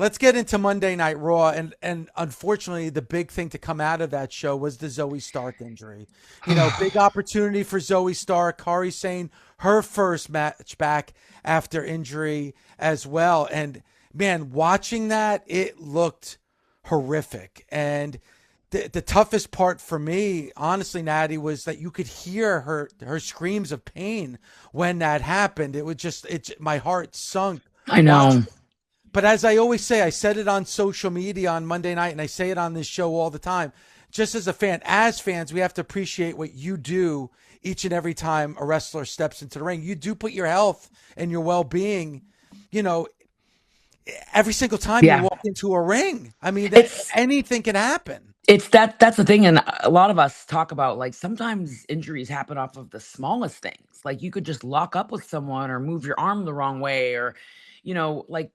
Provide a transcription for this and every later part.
let's get into Monday Night Raw, and unfortunately, the big thing to come out of that show was the Zoe Stark injury. Big opportunity for Zoe Stark. Kari Sane, her first match back after injury as well, and man, watching that, it looked horrific. And the toughest part for me, honestly, Natty, was that you could hear her screams of pain when that happened. It was just my heart sunk I know. watching. But as I always say, I said it on social media on Monday night, and I say it on this show all the time. Just as a fan, as fans, we have to appreciate what you do each and every time a wrestler steps into the ring. You do put your health and your well-being, you know, every single time you Yeah. walk into a ring. I mean, It's anything can happen. that's the thing, and a lot of us talk about, like, sometimes injuries happen off of the smallest things. Like, you could just lock up with someone or move your arm the wrong way, or, like,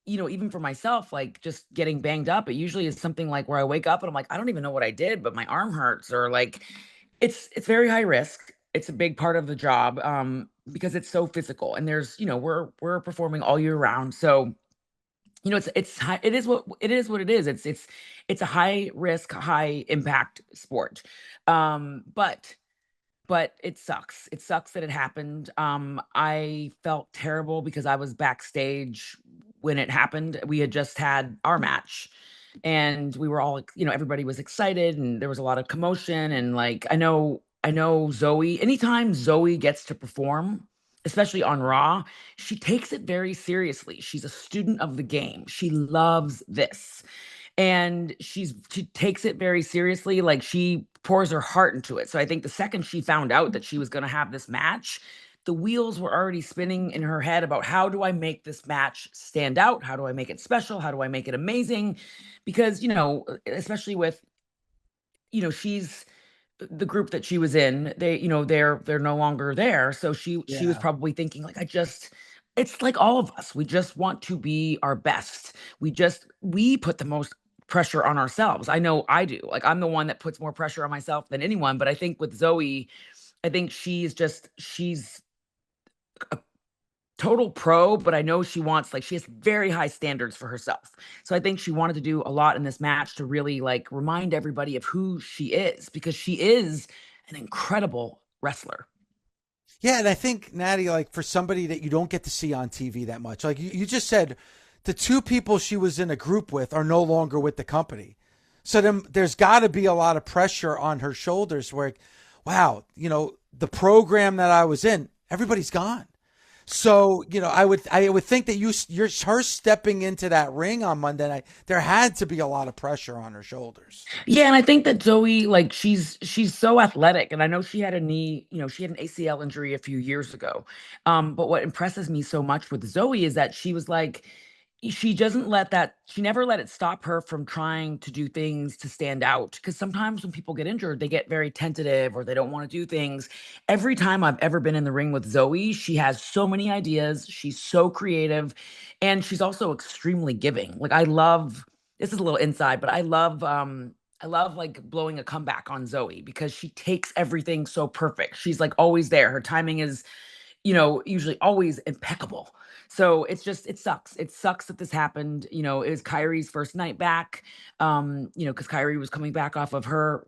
even for myself, like, just getting banged up, it usually is something like where I wake up and I'm like, I don't even know what I did, but my arm hurts, or like, it's very high risk. It's a big part of the job, because it's so physical, and there's, we're performing all year round. So, it's high, it is what it is. It's a high risk, high impact sport. But it sucks. It sucks that it happened. I felt terrible because I was backstage when it happened. We had just had our match, and we were all, everybody was excited, and there was a lot of commotion, and, like, I know Zoe, anytime Zoe gets to perform, especially on Raw, she takes it very seriously. She's a student of the game. She loves this. And she takes it very seriously, like, she pours her heart into it. So I think the second she found out that she was going to have this match, the wheels were already spinning in her head about, how do I make this match stand out? How do I make it special? How do I make it amazing? Because, especially with, she's the group that she was in, they're no longer there. So she was Yeah. probably thinking, like, it's like all of us. We just want to be our best. We put the most pressure on ourselves. I know I do. Like, I'm the one that puts more pressure on myself than anyone. But I think with Zoe, I think she's a total pro, but I know she has very high standards for herself. So I think she wanted to do a lot in this match to really, like, remind everybody of who she is, because she is an incredible wrestler. Yeah, and I think, Natty, like for somebody that you don't get to see on TV that much, like you just said, the two people she was in a group with are no longer with the company. So then there's got to be a lot of pressure on her shoulders where, wow, the program that I was in, everybody's gone. So, I would think that you're her stepping into that ring on Monday night, there had to be a lot of pressure on her shoulders. Yeah, and I think that Zoe, like, she's so athletic, and I know she had an ACL injury a few years ago. But what impresses me so much with Zoe is that she never let it stop her from trying to do things to stand out. Because sometimes when people get injured, they get very tentative, or they don't want to do things. Every time I've ever been in the ring with Zoe, she has so many ideas. She's so creative, and she's also extremely giving. Like, I love, this is a little inside, but I love, like, blowing a comeback on Zoe, because she takes everything so perfect. She's, like, always there. Her timing is, usually always impeccable. So it sucks. It sucks that this happened. It was Kyrie's first night back. Because Kyrie was coming back off of her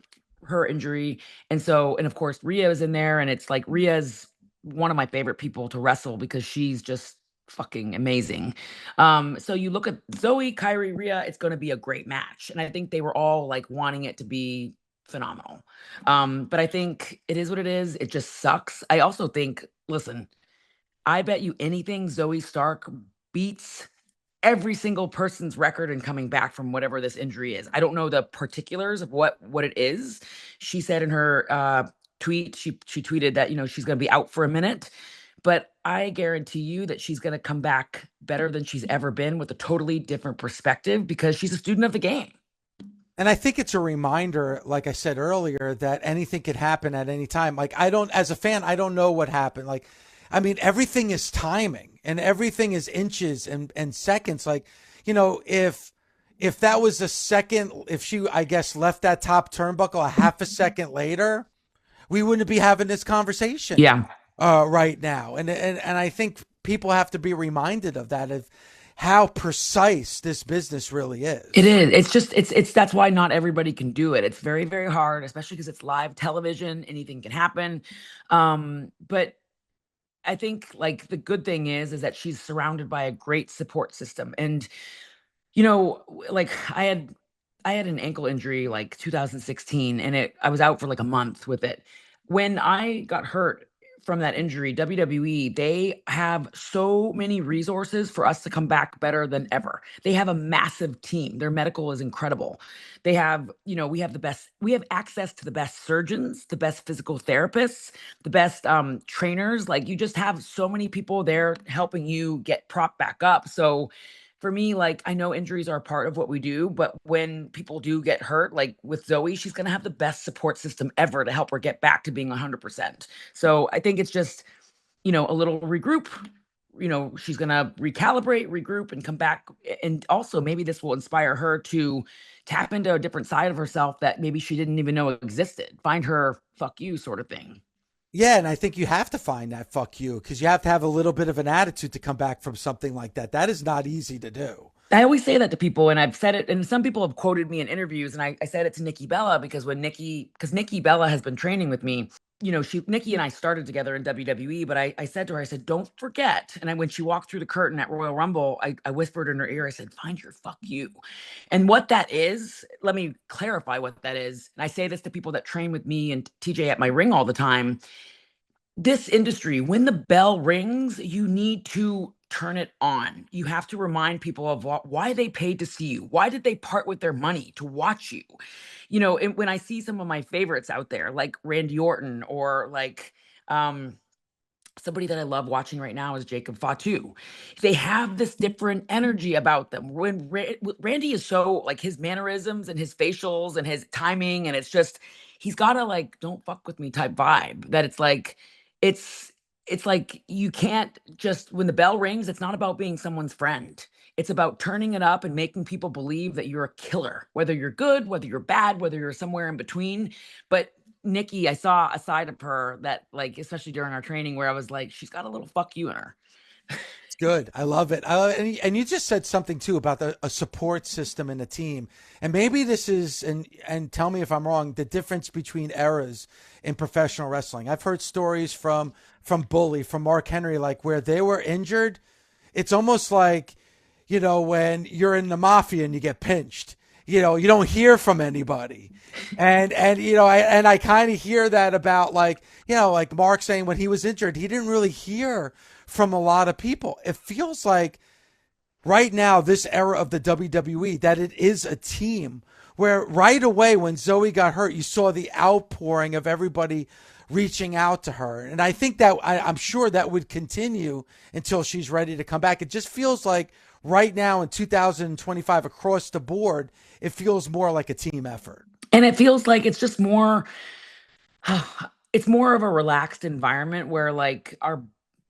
injury. And of course Rhea is in there, and it's like, Rhea's one of my favorite people to wrestle, because she's just fucking amazing. So you look at Zoe, Kyrie, Rhea, it's going to be a great match. And I think they were all, like, wanting it to be phenomenal. But I think it is what it is. It just sucks. I also think, listen, I bet you anything Zoe Stark beats every single person's record in coming back from whatever this injury is. I don't know the particulars of what it is. She said in her tweet, she tweeted that, she's going to be out for a minute, but I guarantee you that she's going to come back better than she's ever been, with a totally different perspective, because she's a student of the game. And I think it's a reminder, like I said earlier, that anything could happen at any time. Like, as a fan, I don't know what happened. Like, I mean, everything is timing and everything is inches and seconds. Like, if that was a second, if she, I guess, left that top turnbuckle a half a second later, we wouldn't be having this conversation Yeah. right now. And I think people have to be reminded of that. Of how precise this business really It is. is. It's just it's that's why not everybody can do it. It's very, very hard, especially because it's live television. Anything can happen. But I think like the good thing is that she's surrounded by a great support system. And like I had an ankle injury like 2016, and I was out for like a month with it. When I got hurt from that injury, WWE, they have so many resources for us to come back better than ever. They have a massive team. Their medical is incredible. They have, we have access to the best surgeons, the best physical therapists, the best trainers. Like you just have so many people there helping you get propped back up. So for me, like I know injuries are a part of what we do, but when people do get hurt, like with Zoe, she's gonna have the best support system ever to help her get back to being 100%. So I think it's just, a little regroup. She's gonna recalibrate, regroup, and come back. And also, maybe this will inspire her to tap into a different side of herself that maybe she didn't even know existed. Find her fuck you sort of thing. Yeah, and I think you have to find that fuck you because you have to have a little bit of an attitude to come back from something like that. That is not easy to do. I always say that to people, and I've said it, and some people have quoted me in interviews, and I said it to Nikki Bella because because Nikki Bella has been training with me. Nikki and I started together in WWE, but I said to her, I said, don't forget. And when she walked through the curtain at Royal Rumble, I whispered in her ear, I said, find your fuck you. And what that is, let me clarify what that is. And I say this to people that train with me and TJ at my ring all the time. This industry, when the bell rings, you need to turn it on. You have to remind people of why they paid to see you. Why did they part with their money to watch you? And when I see some of my favorites out there, like Randy Orton or like somebody that I love watching right now is Jacob Fatu. They have this different energy about them. When Randy is so like his mannerisms and his facials and his timing, and it's just he's got a like don't fuck with me type vibe. That it's it's like you can't just when the bell rings. It's not about being someone's friend. It's about turning it up and making people believe that you're a killer, whether you're good, whether you're bad, whether you're somewhere in between. But Nikki, I saw a side of her that, like, especially during our training, where I was like, she's got a little fuck you in her. It's good. I love it. I love it. And you just said something too about a support system in a team. And maybe this is, and tell me if I'm wrong, the difference between eras in professional wrestling. I've heard stories from Bully, from Mark Henry, like where they were injured. It's almost like, when you're in the mafia and you get pinched, you don't hear from anybody. And I kind of hear that about like Mark saying when he was injured, he didn't really hear from a lot of people. It feels like right now, this era of the WWE, that it is a team where right away when Zoe got hurt, you saw the outpouring of everybody reaching out to her. And I think that I'm sure that would continue until she's ready to come back. It just feels like right now in 2025 across the board, it feels more like a team effort. And it feels like it's just more, it's more of a relaxed environment where like our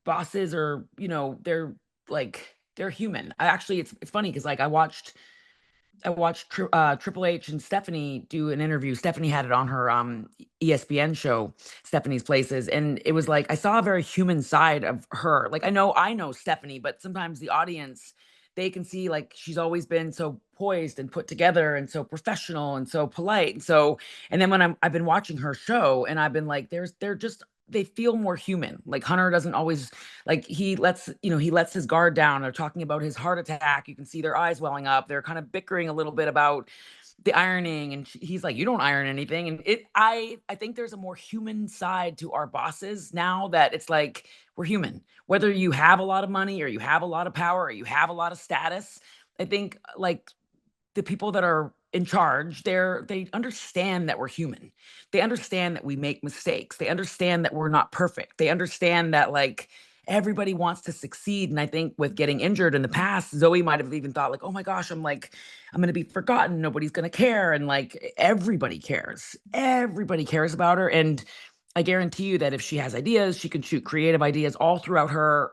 bosses are, they're human. It's funny because like I watched Triple H and Stephanie do an interview. Stephanie had it on her ESPN show, Stephanie's Places, and it was like I saw a very human side of her. Like I know Stephanie, but sometimes the audience they can see like she's always been so poised and put together and so professional and so polite. And then when I've been watching her show and I've been like, they're just they feel more human. Like Hunter doesn't always like he lets his guard down. They're talking about his heart attack. You can see their eyes welling up. They're kind of bickering a little bit about the ironing, and he's like, you don't iron anything. And I think there's a more human side to our bosses now, that it's like we're human, whether you have a lot of money or you have a lot of power or you have a lot of status. I think like the people that are in charge, they understand that we're human. They understand that we make mistakes. They understand that we're not perfect. They understand that like everybody wants to succeed. And I think with getting injured in the past, Zoe might have even thought like, oh my gosh, I'm going to be forgotten. Nobody's going to care. And like everybody cares. Everybody cares about her. And I guarantee you that if she has ideas, she can shoot creative ideas all throughout her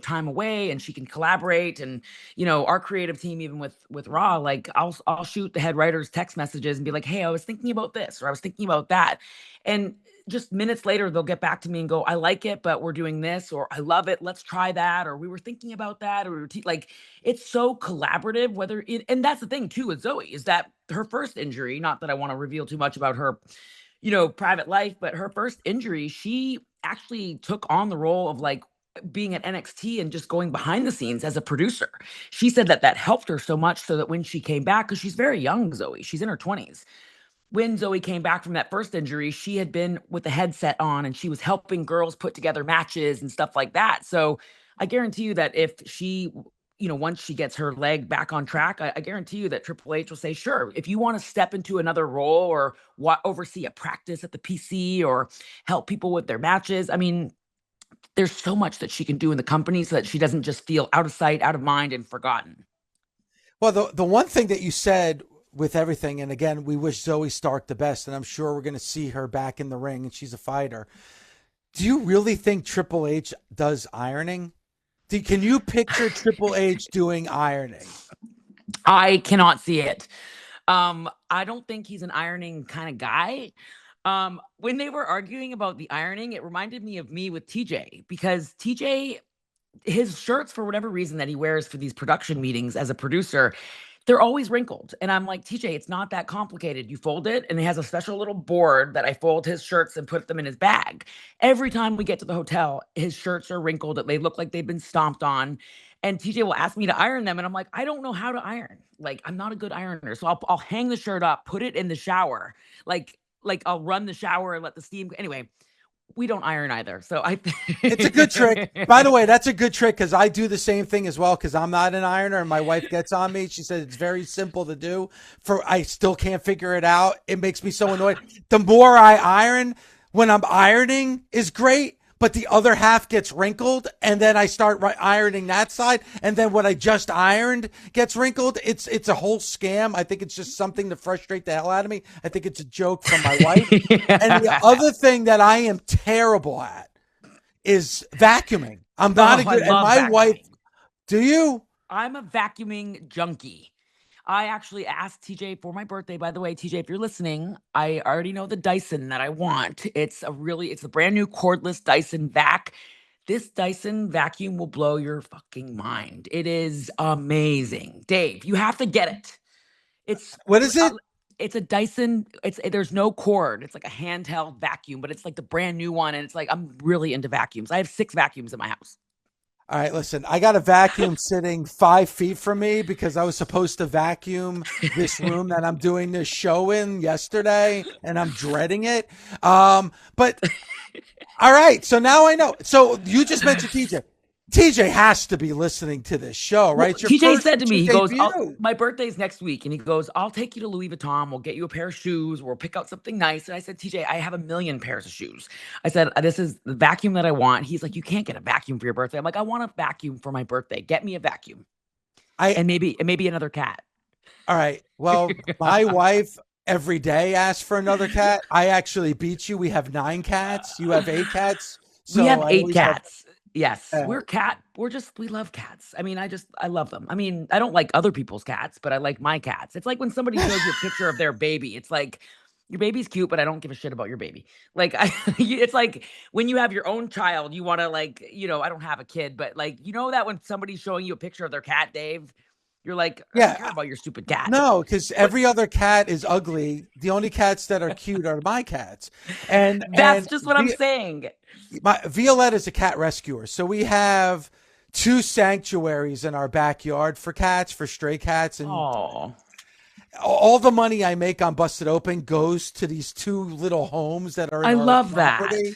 time away, and she can collaborate. And our creative team, even with Raw, like I'll shoot the head writers text messages and be like, hey, I was thinking about this, or I was thinking about that. And just minutes later, they'll get back to me and go, I like it, but we're doing this, or I love it. Let's try that. Or we were thinking about that. Or we were like, it's so collaborative, and that's the thing too with Zoe is that her first injury, not that I want to reveal too much about her, private life, but her first injury, she actually took on the role of like being at NXT and just going behind the scenes as a producer. She said that helped her so much so that when she came back, because she's very young, Zoe, she's in her 20s. When Zoe came back from that first injury, she had been with the headset on and she was helping girls put together matches and stuff like that. So I guarantee you that if she, once she gets her leg back on track, I guarantee you that Triple H will say, sure, if you want to step into another role or oversee a practice at the PC or help people with their matches. I mean, there's so much that she can do in the company so that she doesn't just feel out of sight, out of mind, and forgotten. Well, the one thing that you said with everything, and again, we wish Zoe Stark the best, and I'm sure we're going to see her back in the ring, and she's a fighter. Do you really think Triple H does ironing? Can you picture Triple H doing ironing? I cannot see it. I don't think he's an ironing kind of guy. When they were arguing about the ironing, it reminded me of me with TJ, because TJ, his shirts, for whatever reason that he wears for these production meetings as a producer, they're always wrinkled. And I'm like, TJ, it's not that complicated. You fold it, and he has a special little board that I fold his shirts and put them in his bag. Every time we get to the hotel, his shirts are wrinkled. They look like they've been stomped on. And TJ will ask me to iron them. And I'm like, I don't know how to iron. Like, I'm not a good ironer. So I'll hang the shirt up, put it in the shower. Like I'll run the shower and let the steam. Anyway, we don't iron either. So it's a good trick. By the way, that's a good trick, because I do the same thing as well, because I'm not an ironer and my wife gets on me. She said it's very simple to do. I still can't figure it out. It makes me so annoyed. The more I iron, when I'm ironing is great, but the other half gets wrinkled, and then I start ironing that side, and then what I just ironed gets wrinkled. It's a whole scam. I think it's just something to frustrate the hell out of me. I think it's a joke from my wife. And the other thing that I am terrible at is vacuuming. I'm not a good, and my vacuuming. wife, do you? I'm a vacuuming junkie. I actually asked TJ for my birthday. By the way, TJ, if you're listening, I already know the Dyson that I want. It's a brand new cordless Dyson vac. This Dyson vacuum will blow your fucking mind. It is amazing. Dave, you have to get it. What is it? It's a Dyson. There's no cord. It's like a handheld vacuum, but it's like the brand new one. And it's like, I'm really into vacuums. I have 6 vacuums in my house. All right, listen, I got a vacuum sitting 5 feet from me because I was supposed to vacuum this room that I'm doing this show in yesterday, and I'm dreading it. But all right, so now I know. So you just mentioned TJ. TJ has to be listening to this show, right? Well, TJ said to me, he goes, my birthday's next week. And he goes, I'll take you to Louis Vuitton. We'll get you a pair of shoes. We'll pick out something nice. And I said, TJ, I have 1 million pairs of shoes. I said, this is the vacuum that I want. He's like, you can't get a vacuum for your birthday. I'm like, I want a vacuum for my birthday. Get me a vacuum. And maybe another cat. All right. Well, my wife every day asks for another cat. I actually beat you. We have 9 cats. You have 8 cats. So we have 8 cats. Yes, we love cats. I mean, I love them. I mean, I don't like other people's cats, but I like my cats. It's like when somebody shows you a picture of their baby. It's like, your baby's cute, but I don't give a shit about your baby. Like, it's like when you have your own child, you want to like, I don't have a kid, but like, that when somebody's showing you a picture of their cat, Dave, you're like, I don't care about your stupid cat. No, because every other cat is ugly. The only cats that are cute are my cats. And that's just what I'm saying. Violette is a cat rescuer. So we have 2 sanctuaries in our backyard for cats, for stray cats. And all the money I make on Busted Open goes to these 2 little homes that are in our love property. That.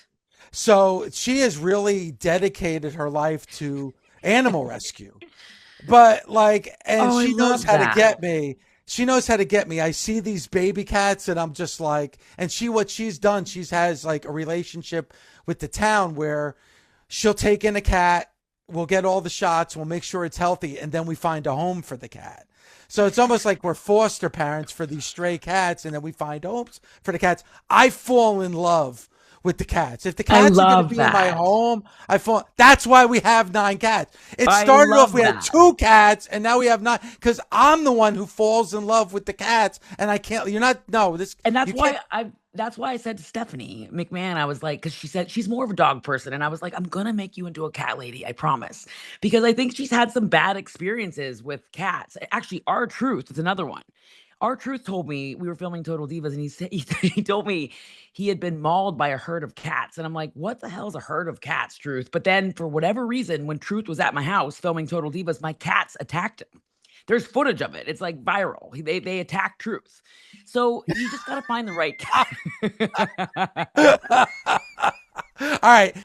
So she has really dedicated her life to animal rescue. But she knows how to get me. She knows how to get me. I see these baby cats and I'm just like, and what she's done, has like a relationship with the town where she'll take in a cat, we'll get all the shots, we'll make sure it's healthy, and then we find a home for the cat. So it's almost like we're foster parents for these stray cats, and then we find homes for the cats. I fall in love with the cats. If the I cats are going to love be in my that. home, that's why we have 9 cats. It I started off, love we had that. 2 cats, and now we have 9 because I'm the one who falls in love with the cats, and I can't. You're not. No, this And you can't. that's why I said to Stephanie McMahon, I was like, because she said she's more of a dog person. And I was like, I'm gonna make you into a cat lady, I promise. Because I think she's had some bad experiences with cats. Actually, our truth is another one. Our truth told me we were filming Total Divas, and he said he told me he had been mauled by a herd of cats. And I'm like, what the hell is a herd of cats, Truth? But then for whatever reason, when Truth was at my house filming Total Divas, my cats attacked him. There's footage of it. It's like viral. They attack Truth. So you just got to find the right cat. All right.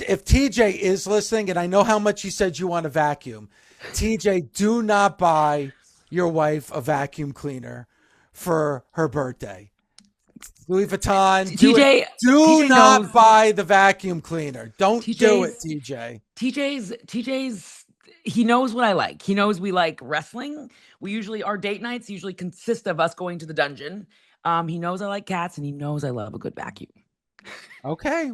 If TJ is listening, and I know how much you said you want a vacuum, TJ, do not buy your wife a vacuum cleaner for her birthday. Louis Vuitton, do it. TJ Do TJ not knows buy the vacuum cleaner. Don't do it, TJ's TJ. TJ's he knows what I like. He knows we like wrestling. We usually our date nights usually consist of us going to the dungeon. He knows I like cats and he knows I love a good vacuum. Okay.